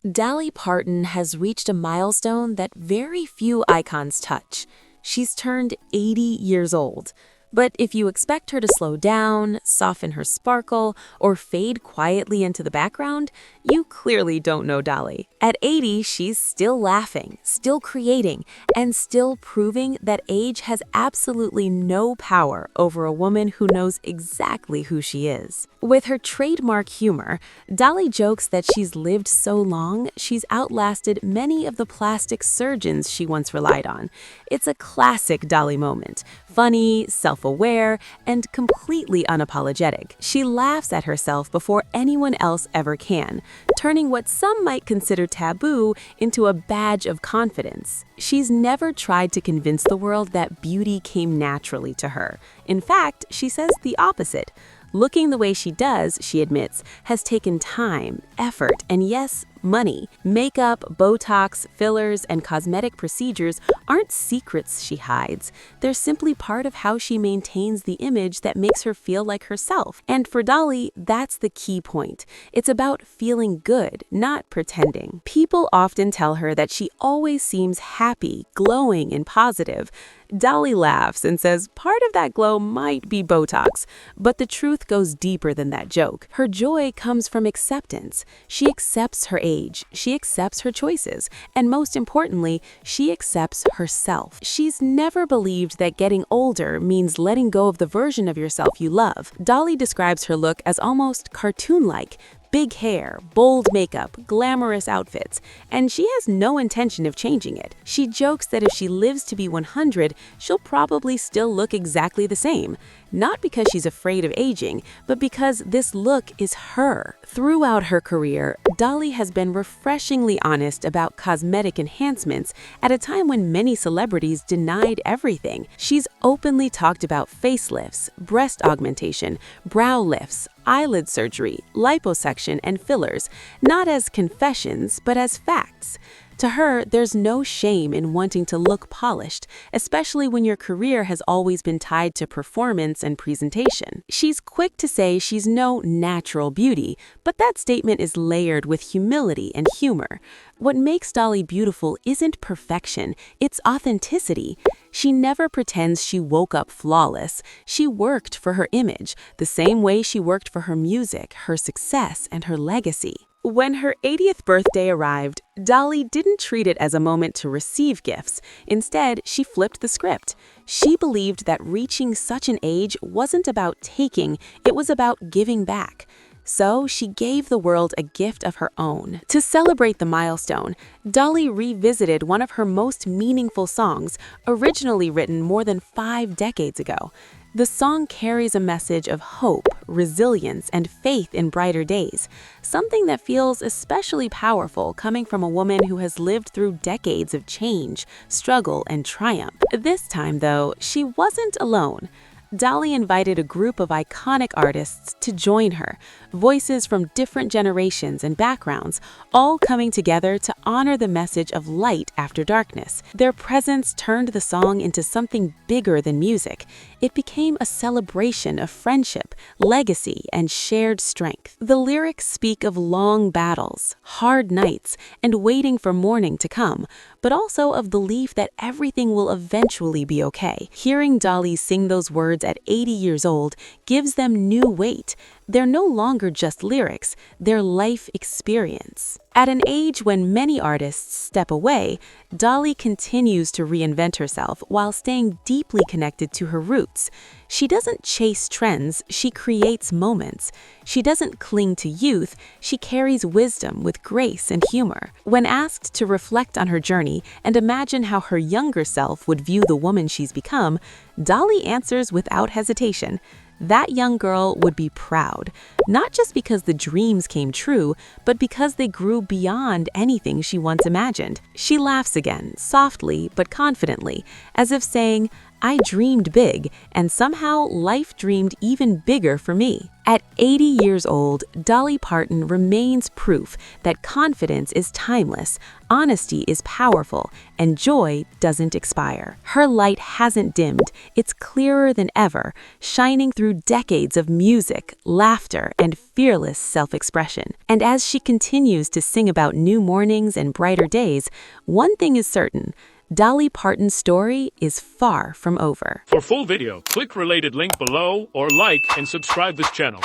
Dolly Parton has reached a milestone that very few icons touch. She's turned 80 years old. But if you expect her to slow down, soften her sparkle, or fade quietly into the background, you clearly don't know Dolly. At 80, she's still laughing, still creating, and still proving that age has absolutely no power over a woman who knows exactly who she is. With her trademark humor, Dolly jokes that she's lived so long, she's outlasted many of the plastic surgeons she once relied on. It's a classic Dolly moment. Funny, self-aware, and completely unapologetic. She laughs at herself before anyone else ever can, turning what some might consider taboo into a badge of confidence. She's never tried to convince the world that beauty came naturally to her. In fact, she says the opposite. Looking the way she does, she admits, has taken time, effort, and yes, money. Makeup, Botox, fillers, and cosmetic procedures aren't secrets she hides. They're simply part of how she maintains the image that makes her feel like herself. And for Dolly, that's the key point. It's about feeling good, not pretending. People often tell her that she always seems happy, glowing, and positive. Dolly laughs and says part of that glow might be Botox, but the truth goes deeper than that joke. Her joy comes from acceptance. She accepts her age, she accepts her choices, and most importantly, she accepts herself. She's never believed that getting older means letting go of the version of yourself you love. Dolly describes her look as almost cartoon-like. Big hair, bold makeup, glamorous outfits, and she has no intention of changing it. She jokes that if she lives to be 100, she'll probably still look exactly the same. Not because she's afraid of aging, but because this look is her. Throughout her career, Dolly has been refreshingly honest about cosmetic enhancements at a time when many celebrities denied everything. She's openly talked about facelifts, breast augmentation, brow lifts, eyelid surgery, liposuction, and fillers, not as confessions, but as facts. To her, there's no shame in wanting to look polished, especially when your career has always been tied to performance and presentation. She's quick to say she's no natural beauty, but that statement is layered with humility and humor. What makes Dolly beautiful isn't perfection, it's authenticity. She never pretends she woke up flawless. She worked for her image, the same way she worked for her music, her success, and her legacy. When her 80th birthday arrived, Dolly didn't treat it as a moment to receive gifts. Instead, she flipped the script. She believed that reaching such an age wasn't about taking, it was about giving back. So she gave the world a gift of her own. To celebrate the milestone, Dolly revisited one of her most meaningful songs, originally written more than 5 decades ago. The song carries a message of hope, resilience, and faith in brighter days, something that feels especially powerful coming from a woman who has lived through decades of change, struggle, and triumph. This time, though, she wasn't alone. Dolly invited a group of iconic artists to join her, voices from different generations and backgrounds, all coming together to honor the message of light after darkness. Their presence turned the song into something bigger than music. It became a celebration of friendship, legacy, and shared strength. The lyrics speak of long battles, hard nights, and waiting for morning to come, but also of belief that everything will eventually be okay. Hearing Dolly sing those words at 80 years old gives them new weight. They're no longer just lyrics, they're life experience. At an age when many artists step away, Dolly continues to reinvent herself while staying deeply connected to her roots. She doesn't chase trends, she creates moments. She doesn't cling to youth, she carries wisdom with grace and humor. When asked to reflect on her journey and imagine how her younger self would view the woman she's become, Dolly answers without hesitation. That young girl would be proud, not just because the dreams came true, but because they grew beyond anything she once imagined. She laughs again, softly but confidently, as if saying, I dreamed big, and somehow life dreamed even bigger for me. At 80 years old, Dolly Parton remains proof that confidence is timeless, honesty is powerful, and joy doesn't expire. Her light hasn't dimmed, it's clearer than ever, shining through decades of music, laughter, and fearless self-expression. And as she continues to sing about new mornings and brighter days, one thing is certain: Dolly Parton's story is far from over. For full video, click related link below or like and subscribe this channel.